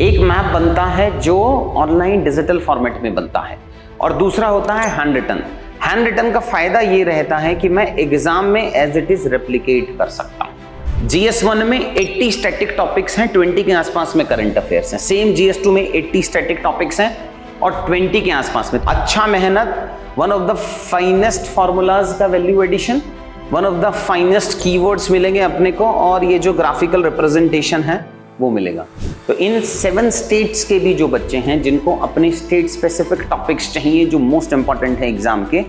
एक मैप बनता है जो ऑनलाइन डिजिटल फॉर्मेट में बनता है और दूसरा होता है हैंड रिटन। हैंड रिटन का फायदा ये रहता है कि मैं एग्जाम में एज इट इज रेप्लिकेट कर सकता हूं। GS1 में 80 स्टैटिक टॉपिक्स हैं, 20 के आसपास में करंट अफेयर्स हैं। सेम GS2 में 80 स्टैटिक टॉपिक्स हैं और 20 के आसपास में। अच्छा मेहनत, one of the finest formulas का value addition, one of the finest keywords मिलेंगे अपने को और ये जो ग्राफिकल रिप्रेजेंटेशन है वो मिलेगा। तो इन 7 स्टेट्स के भी जो बच्चे हैं जिनको अपने स्टेट स्पेसिफिक टॉपिक्स चाहिए जो मोस्ट इंपॉर्टेंट है एग्जाम के,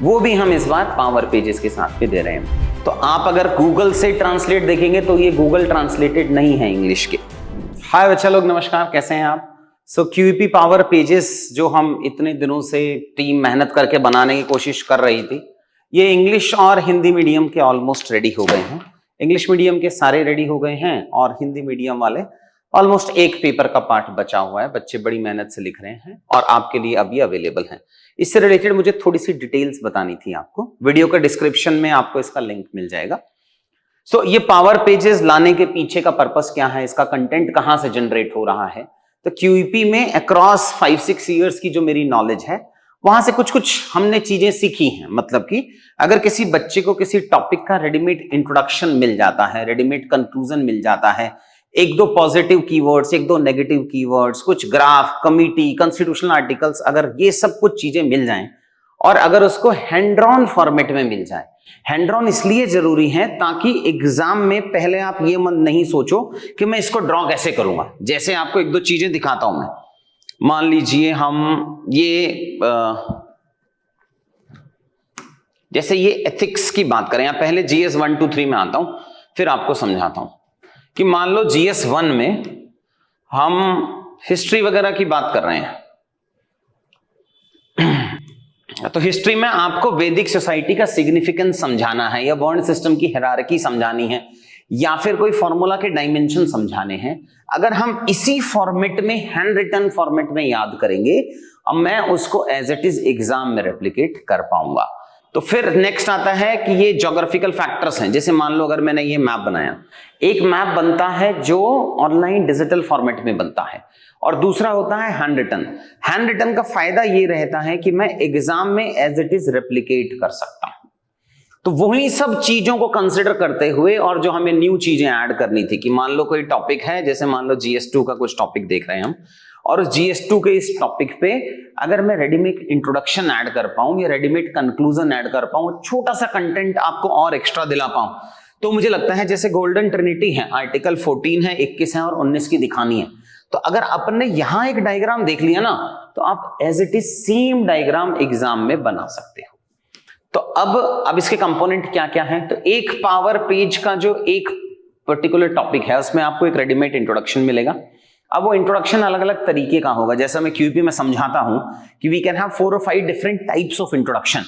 वो भी हम इस बार पावर पेजेस के साथ में दे रहे हैं। तो आप अगर गूगल से ट्रांसलेट देखेंगे तो ये गूगल ट्रांसलेटेड नहीं है इंग्लिश के। हाय बच्चा लोग, नमस्कार, कैसे हैं आप? QEP पावर पेजेस जो हम इतने दिनों से टीम मेहनत करके बनाने की कोशिश कर रही थी, ये इंग्लिश और हिंदी मीडियम के ऑलमोस्ट रेडी हो गए हैं। इंग्लिश मीडियम के सारे रेडी हो गए हैं और हिंदी मीडियम वाले ऑलमोस्ट एक पेपर का पार्ट बचा हुआ है। बच्चे बड़ी मेहनत से लिख रहे हैं और आपके लिए अभी अवेलेबल हैं। इससे रिलेटेड मुझे थोड़ी सी डिटेल्स बतानी थी आपको। वीडियो का डिस्क्रिप्शन में आपको इसका लिंक मिल जाएगा। ये पावर पेजेस लाने के पीछे का पर्पस क्या है, इसका कंटेंट कहां से जनरेट हो रहा है? तो QEP में अक्रॉस 5-6 ईयर्स की जो मेरी नॉलेज है वहां से कुछ हमने चीजें सीखी हैं। मतलब कि अगर किसी बच्चे को किसी टॉपिक का रेडीमेड इंट्रोडक्शन मिल जाता है, रेडीमेड कंक्लूजन मिल जाता है, एक दो पॉजिटिव कीवर्ड्स, एक दो नेगेटिव कीवर्ड्स, कुछ ग्राफ, कमिटी, कॉन्स्टिट्यूशनल आर्टिकल्स, अगर ये सब कुछ चीजें मिल जाएं और अगर उसको हैंड ड्रॉन फॉर्मेट में मिल जाए। हैंड ड्रॉन इसलिए जरूरी है ताकि एग्जाम में पहले आप ये मन नहीं सोचो कि मैं इसको ड्रॉ कैसे करूंगा। जैसे आपको एक दो चीजें दिखाता हूं मैं। मान लीजिए हम जैसे ये एथिक्स की बात करें, या पहले GS1, 2, 3 में आता हूं फिर आपको समझाता हूं कि मान लो GS1 में हम हिस्ट्री वगैरह की बात कर रहे हैं। तो हिस्ट्री में आपको वैदिक सोसाइटी का सिग्निफिकेंस समझाना है या वर्ण सिस्टम की हायरार्की समझानी है या फिर कोई फॉर्मूला के डायमेंशन समझाने हैं। अगर हम इसी फॉर्मेट में, हैंड रिटन फॉर्मेट में याद करेंगे, अब मैं उसको एज इट इज एग्जाम में रेप्लिकेट कर पाऊंगा। तो फिर नेक्स्ट आता है कि ये ज्योग्राफिकल फैक्टर्स हैं। जैसे मान लो अगर मैंने ये मैप बनाया, एक मैप बनता है जो ऑनलाइन डिजिटल फॉर्मेट में बनता है और दूसरा होता है हैंड रिटन। हैंड रिटन का फायदा ये रहता है कि मैं एग्जाम में एज इट इज रेप्लिकेट कर सकता हूं। तो वही सब चीजों को कंसिडर करते हुए और जो हमें न्यू चीजें ऐड करनी थी कि मान लो कोई टॉपिक है, जैसे मान लो GS2 का कुछ टॉपिक देख रहे हैं हम, और उस GS2 के इस टॉपिक पे अगर मैं रेडीमेड इंट्रोडक्शन ऐड कर पाऊं या रेडीमेड कंक्लूजन ऐड कर पाऊं, छोटा सा कंटेंट आपको और एक्स्ट्रा दिला पाऊं, तो मुझे लगता है जैसे गोल्डन ट्रिनिटी है, आर्टिकल 14 है, 21 है और 19 की दिखानी है। तो अगर आपने यहां एक डायग्राम देख लिया ना, तो आप as it is same diagram exam में बना सकते हो। तो अब इसके कंपोनेंट क्या क्या हैं? तो एक पावर पेज का जो एक पर्टिकुलर टॉपिक है उसमें आपको एक रेडीमेड इंट्रोडक्शन मिलेगा। अब वो इंट्रोडक्शन अलग अलग तरीके का होगा। जैसा मैं QEP में समझाता हूं कि we can have 4 or 5 different types of introduction,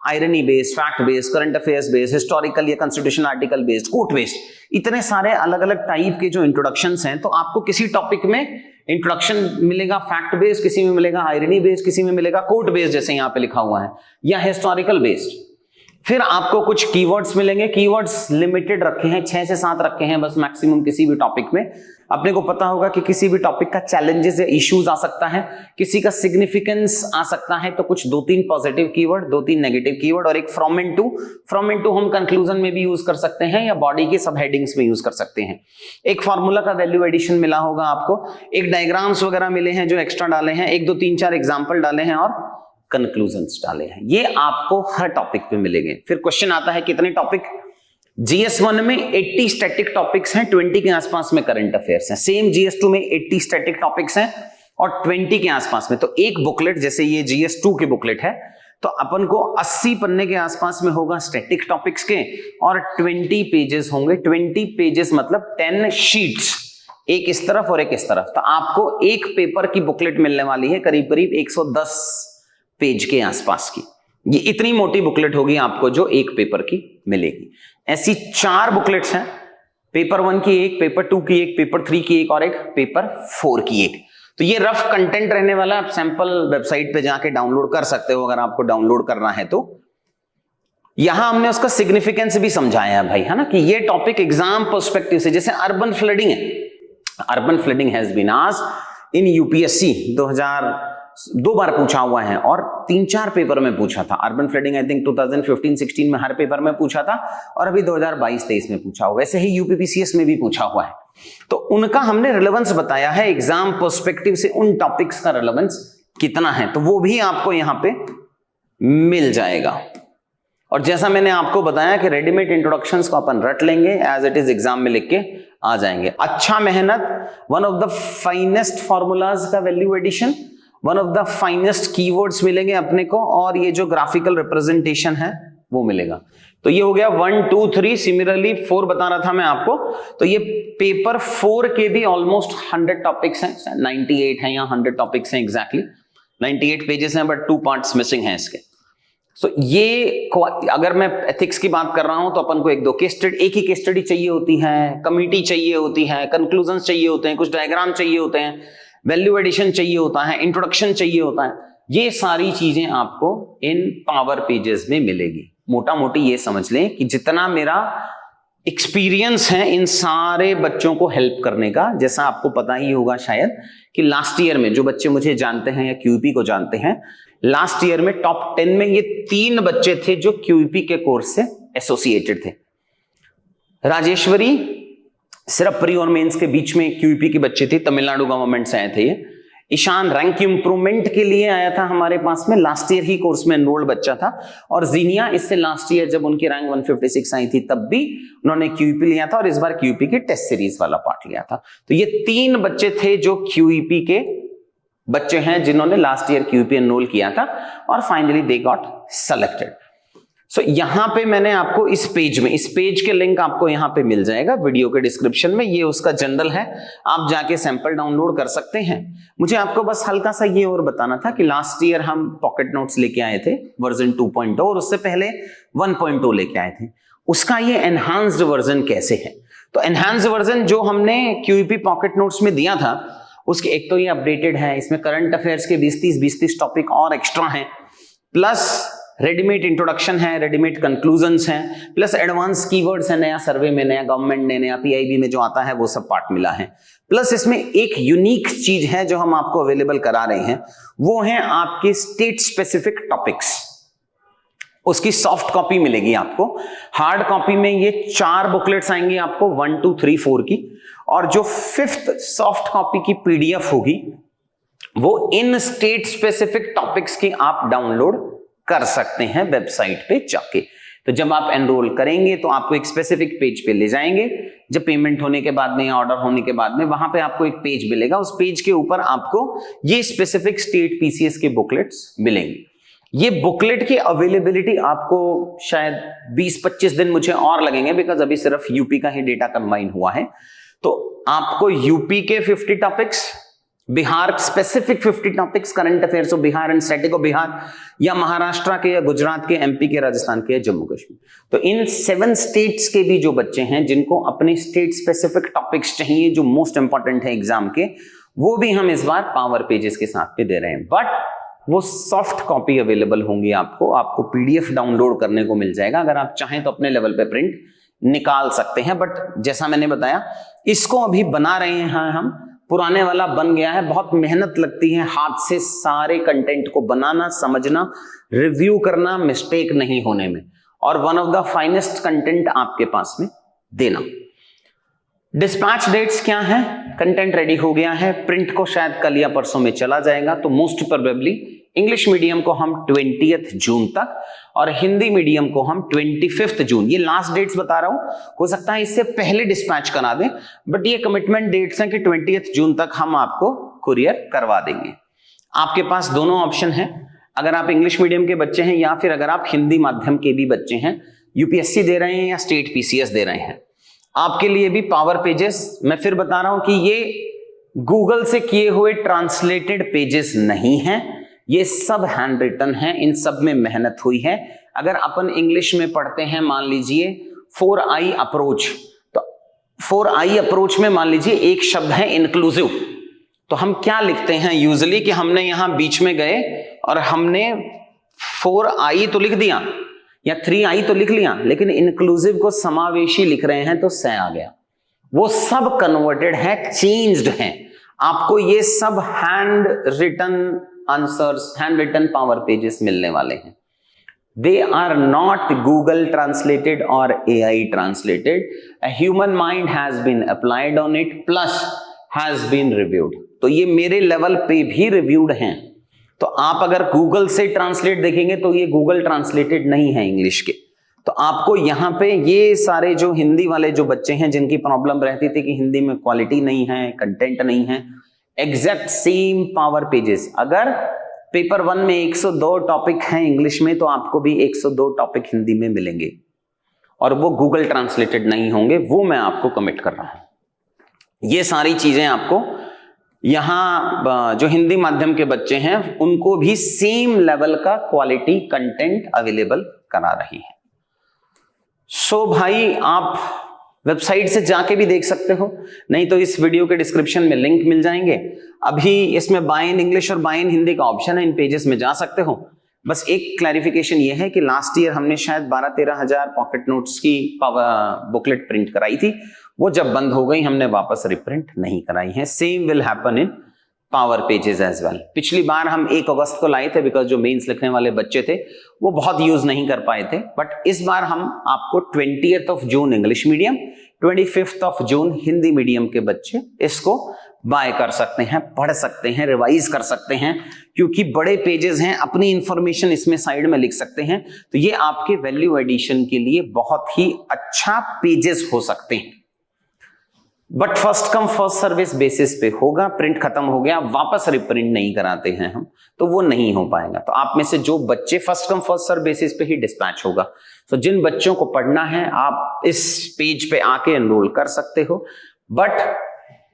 irony based, fact based, current affairs based, historical या constitution article based, quote based, इतने सारे अलग अलग टाइप के जो इंट्रोडक्शंस हैं। तो आपको किसी टॉपिक में इंट्रोडक्शन मिलेगा फैक्ट बेस्ड, किसी में मिलेगा आयरनी बेस्ड, किसी में मिलेगा कोट बेस्ड जैसे यहाँ पे लिखा हुआ है, या हिस्टोरिकल बेस्ड। फिर आपको कुछ कीवर्ड्स मिलेंगे। कीवर्ड्स लिमिटेड रखे हैं, 6 से 7 रखे हैं बस मैक्सिमम किसी भी टॉपिक में। अपने को पता होगा कि किसी भी टॉपिक का चैलेंजेस या इश्यूज आ सकता है, किसी का सिग्निफिकेंस आ सकता है, तो कुछ 2-3 पॉजिटिव कीवर्ड, 2-3 नेगेटिव कीवर्ड और एक फ्रॉम एंड टू हम कंक्लूजन में भी यूज कर सकते हैं या बॉडी के सब हेडिंग्स में यूज कर सकते हैं। एक फॉर्मूला का वैल्यू एडिशन मिला होगा आपको, एक डायग्राम्स वगैरह मिले हैं जो एक्स्ट्रा डाले हैं, 1, 2, 3, 4 एग्जाम्पल डाले हैं और कंक्लूजन्स डाले हैं। ये आपको हर टॉपिक पे मिलेंगे। फिर क्वेश्चन आता है कितने टॉपिक? GS1 में 80 स्टैटिक टॉपिक्स हैं, 20 के आसपास में करंट अफेयर्स हैं। सेम GS2 में 80 स्टैटिक टॉपिक्स हैं और 20 के आसपास में। तो एक बुकलेट, जैसे ये GS2 की बुकलेट है, तो अपन को 80 पन्ने के आसपास में होगा स्टैटिक टॉपिक्स के और 20 पेजेस होंगे। 20 पेजेस मतलब 10 शीट्स, एक इस तरफ और एक इस तरफ। तो आपको एक पेपर की बुकलेट मिलने वाली है करीब करीब 110 पेज के आसपास की। ये इतनी मोटी बुकलेट होगी आपको जो एक पेपर की मिलेगी। ऐसी 4 बुकलेट्स हैं, पेपर 1 की एक, पेपर 2 की एक, पेपर 3 की एक और एक पेपर 4 की एक। तो ये रफ कंटेंट रहने वाला है। आप सैंपल वेबसाइट पे जाके डाउनलोड कर सकते हो अगर आपको डाउनलोड करना है तो। यहां हमने उसका सिग्निफिकेंस भी समझाया है भाई, है ना, कि ये टॉपिक एग्जाम पर्सपेक्टिव से, जैसे अर्बन फ्लडिंग है, urban flooding has been asked in UPSC 2002 बार पूछा हुआ है और 3-4 पेपर में पूछा था। अर्बन फ्लडिंग आई थिंक 2015-16 में हर पेपर में पूछा था और अभी 2022-23 में पूछा हुआ। वैसे ही यूपीपीसीएस में भी पूछा हुआ है। तो उनका हमने रिलेवेंस बताया है, एग्जाम पर्सपेक्टिव से उन टॉपिक्स का रिलेवेंस कितना है, तो वो भी आपको यहां पे मिल जाएगा। और जैसा मैंने आपको बताया कि रेडीमेड इंट्रोडक्शंस को अपन रट लेंगे, एज इट इज एग्जाम में लिख के आ जाएंगे। अच्छा मेहनत, one of the finest formulas का value addition, one of the finest keywords मिलेंगे अपने को, और ये जो ग्राफिकल रिप्रेजेंटेशन है वो मिलेगा। तो ये हो गया 1, 2, 3। सिमिलरली 4 बता रहा था मैं आपको, तो ये पेपर 4 के भी ऑलमोस्ट 100 टॉपिक्स हैं, 98 है या 100 टॉपिक्स हैं एग्जैक्टली, 98 पेजेस हैं बट 2 पार्ट्स मिसिंग हैं इसके। So, ये अगर मैं एथिक्स की बात कर रहा हूं तो अपन को एक ही केस स्टडी चाहिए होती है, कमिटी चाहिए होती है, कंक्लूजन्स चाहिए होते हैं, कुछ डायग्राम चाहिए होते हैं, वैल्यू एडिशन चाहिए होता है, इंट्रोडक्शन चाहिए होता है। ये सारी चीजें आपको इन पावर पेजेस में मिलेगी। मोटा मोटी ये समझ लें कि जितना मेरा एक्सपीरियंस है इन सारे बच्चों को हेल्प करने का, जैसा आपको पता ही होगा शायद कि लास्ट ईयर में जो बच्चे मुझे जानते हैं या क्यूपी को जानते हैं, लास्ट ईयर में टॉप 10 में ये 3 बच्चे थे जो क्यूपी के कोर्स से एसोसिएटेड थे। राजेश्वरी सिर्फ प्री और मेंस के बीच में क्यूपी के बच्चे थे, तमिलनाडु गवर्नमेंट से आए थे ये। ईशान रैंक इंप्रूवमेंट के लिए आया था हमारे पास में, लास्ट ईयर ही कोर्स में एनरोल्ड बच्चा था। और जीनिया इससे लास्ट ईयर जब उनकी रैंक 156 आई थी तब भी उन्होंने क्यूपी लिया था और इस बार क्यूपी के टेस्ट सीरीज वाला पार्ट लिया था। तो ये 3 बच्चे थे जो क्यूपी के बच्चे हैं जिन्होंने लास्ट ईयर क्यूपी एनरोल किया था और फाइनली दे गॉट सेलेक्टेड। सो यहां पे मैंने आपको इस पेज के लिंक आपको यहां पे मिल जाएगा वीडियो के डिस्क्रिप्शन में। ये उसका जनरल है, आप जाके सैंपल डाउनलोड कर सकते हैं। मुझे आपको बस हल्का सा ये और बताना था कि लास्ट ईयर हम पॉकेट नोट्स लेके आए थे वर्जन 2.0 और उससे पहले 1.0 लेके आए थे। उसका ये एनहांस्ड वर्जन कैसे है, तो एनहांस्ड वर्जन जो हमने क्यूपी पॉकेट नोट्स में दिया था उसके एक तो ये अपडेटेड है, इसमें करंट अफेयर्स के 20-30 टॉपिक और एक्स्ट्रा हैं, प्लस रेडीमेड इंट्रोडक्शन है, रेडीमेड कंक्लूजन्स हैं, प्लस एडवांस कीवर्ड्स है, नया सर्वे में, नया गवर्नमेंट ने, नया पीआईबी में जो आता है वो सब पार्ट मिला है। प्लस इसमें एक यूनिक चीज है जो हम आपको अवेलेबल करा रहे हैं, वो है आपके स्टेट स्पेसिफिक टॉपिक्स। उसकी सॉफ्ट कॉपी मिलेगी आपको। हार्ड कॉपी में ये 4 बुकलेट्स आएंगी आपको 1, 2, 3, 4 की, और जो 5th सॉफ्ट कॉपी की पीडीएफ होगी वो इन स्टेट स्पेसिफिक टॉपिक्स की आप डाउनलोड कर सकते हैं वेबसाइट पे जाके। तो जब आप एनरोल करेंगे तो आपको एक स्पेसिफिक पेज पे ले जाएंगे। जब पेमेंट होने के बाद में या ऑर्डर होने के बाद में वहां पे आपको एक पेज मिलेगा, उस पेज के ऊपर आपको ये स्पेसिफिक स्टेट पीसीएस के बुकलेट्स मिलेंगे। ये बुकलेट की अवेलेबिलिटी आपको शायद 20-25 दिन मुझे और लगेंगे, बिकॉज अभी सिर्फ यूपी का ही डेटा कंबाइन हुआ है। तो आपको यूपी के 50 topics, Bihar specific 50 topics, current affairs of Bihar and static of Bihar, या महाराष्ट्र के या गुजरात के, एमपी के, राजस्थान के, जम्मू कश्मीर, तो इन 7 स्टेट्स के भी जो बच्चे हैं जिनको अपने स्टेट स्पेसिफिक टॉपिक्स चाहिए जो मोस्ट इंपॉर्टेंट है एग्जाम के, वो भी हम इस बार पावर पेजेस के साथ पे दे रहे हैं। बट वो सॉफ्ट कॉपी अवेलेबल होंगी आपको पीडीएफ डाउनलोड करने को मिल जाएगा। अगर आप चाहें तो अपने लेवल पे प्रिंट निकाल सकते हैं, बट जैसा मैंने बताया इसको अभी बना रहे हैं हम, पुराने वाला बन गया है। बहुत मेहनत लगती है हाथ से सारे कंटेंट को बनाना, समझना, रिव्यू करना, मिस्टेक नहीं होने में, और one of the finest content आपके पास में देना। डिस्पैच डेट्स क्या है? कंटेंट रेडी हो गया है, प्रिंट को शायद कल या परसों में चला जाएगा। तो मोस्ट प्रोबेबली इंग्लिश मीडियम को हम 20 जून तक और हिंदी मीडियम को हम 25 जून, ये लास्ट डेट्स बता रहा हूं, हो सकता है इससे पहले डिस्पैच करा दें, बट ये कमिटमेंट डेट्स हैं कि 20 जून तक हम आपको कुरियर करवा देंगे। आपके पास दोनों ऑप्शन है, अगर आप इंग्लिश मीडियम के बच्चे हैं या फिर अगर आप हिंदी माध्यम के भी बच्चे हैं, यूपीएससी दे रहे हैं या स्टेट पीसीएस दे रहे हैं, आपके लिए भी पावर पेजेस। मैं फिर बता रहा हूं कि ये गूगल से किए हुए ट्रांसलेटेड पेजेस नहीं हैं, ये सब हैंड रिटन है, इन सब में मेहनत हुई है। अगर अपन इंग्लिश में पढ़ते हैं, मान लीजिए 4I अप्रोच, तो 4I अप्रोच में मान लीजिए एक शब्द है इंक्लूसिव, तो हम क्या लिखते हैं यूजुअली कि हमने यहां बीच में गए और हमने 4I तो लिख दिया या 3I तो लिख लिया, लेकिन इंक्लूसिव को समावेशी लिख रहे हैं तो स आ गया। वो सब कन्वर्टेड है, चेंज्ड है। आपको ये सब handwritten answers, handwritten power pages मिलने वाले हैं। They are not Google translated or AI translated. A human mind has been applied on it plus has been reviewed. तो ये मेरे लेवल पे भी रिव्यूड हैं। तो आप अगर गूगल से ट्रांसलेट देखेंगे तो ये गूगल ट्रांसलेटेड नहीं है इंग्लिश के। तो आपको यहाँ पे ये सारे जो हिंदी वाले जो बच्चे हैं जिनकी प्रॉब्लम रहती थी कि हिंदी में क्वालिटी नहीं है, कंटेंट नहीं है, एग्जैक्ट सेम पावर पेजेस, अगर पेपर 1 में 102 टॉपिक हैं इंग्लिश में तो आपको भी 102 टॉपिक हिंदी में मिलेंगे और वो गूगल ट्रांसलेटेड नहीं होंगे, वो मैं आपको कमिट कर रहा हूं। ये सारी चीजें आपको यहां जो हिंदी माध्यम के बच्चे हैं उनको भी सेम लेवल का क्वालिटी कंटेंट अवेलेबल करा रही है। सो भाई आप वेबसाइट से जाके भी देख सकते हो, नहीं तो इस वीडियो के डिस्क्रिप्शन में लिंक मिल जाएंगे। अभी इसमें बाय इन इंग्लिश और बाय इन हिंदी का ऑप्शन है, इन पेजेस में जा सकते हो। बस एक क्लैरिफिकेशन ये है कि लास्ट ईयर हमने शायद 12-13 हजार पॉकेट नोट्स की बुकलेट प्रिंट कराई थी, वो जब बंद हो गई हमने वापस रिप्रिंट नहीं कराई है। Same will happen in power pages as well. पिछली बार हम 1 अगस्त को लाए थे बिकॉज जो मेंस लिखने वाले बच्चे थे वो बहुत यूज नहीं कर पाए थे, बट इस बार हम आपको 20th जून इंग्लिश मीडियम, 25 जून हिंदी मीडियम के बच्चे इसको बाय कर सकते हैं, पढ़ सकते हैं, रिवाइज कर सकते हैं, क्योंकि बड़े पेजेस हैं, अपनी इंफॉर्मेशन इसमें साइड में लिख सकते हैं। तो ये आपके वैल्यू एडिशन के लिए बहुत ही अच्छा पेजेस हो सकते हैं। But first come first service basis पे होगा, प्रिंट खत्म हो गया वापस रिप्रिंट नहीं कराते हैं हम, तो वो नहीं हो पाएगा। तो आप में से जो बच्चे first come first serve basis पे ही डिस्पैच होगा। तो जिन बच्चों को पढ़ना है आप इस पेज पे आके एनरोल कर सकते हो, बट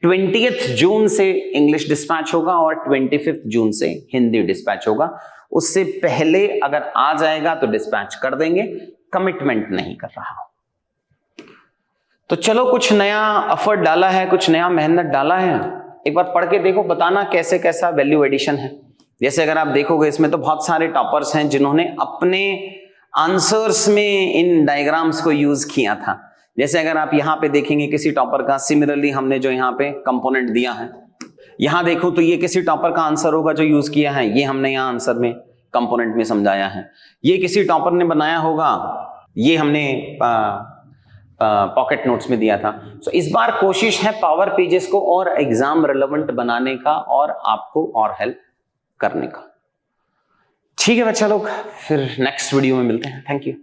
20th जून से इंग्लिश डिस्पैच होगा और 25 जून से हिंदी डिस्पैच होगा। उससे पहले अगर आ जाएगा तो डिस्पैच कर देंगे, कमिटमेंट नहीं कर रहा हूं। तो चलो कुछ नया एफर्ट डाला है, कुछ नया मेहनत डाला है, एक बार पढ़ के देखो, बताना कैसे कैसा वैल्यू एडिशन है। जैसे अगर आप देखोगे इसमें तो बहुत सारे टॉपर्स हैं जिन्होंने अपने आंसर्स में इन डायग्राम्स को यूज किया था। जैसे अगर आप यहाँ पे देखेंगे किसी टॉपर का, सिमिलरली हमने जो यहाँ पे कंपोनेंट दिया है, यहाँ देखो तो ये किसी टॉपर का आंसर होगा जो यूज किया है, ये हमने यहाँ आंसर में कंपोनेंट में समझाया है। ये किसी टॉपर ने बनाया होगा, ये हमने पॉकेट नोट्स में दिया था। सो इस बार कोशिश है पावर पेजेस को और एग्जाम रिलेवेंट बनाने का और आपको और हेल्प करने का। ठीक है बच्चा लोग, फिर नेक्स्ट वीडियो में मिलते हैं। Thank you.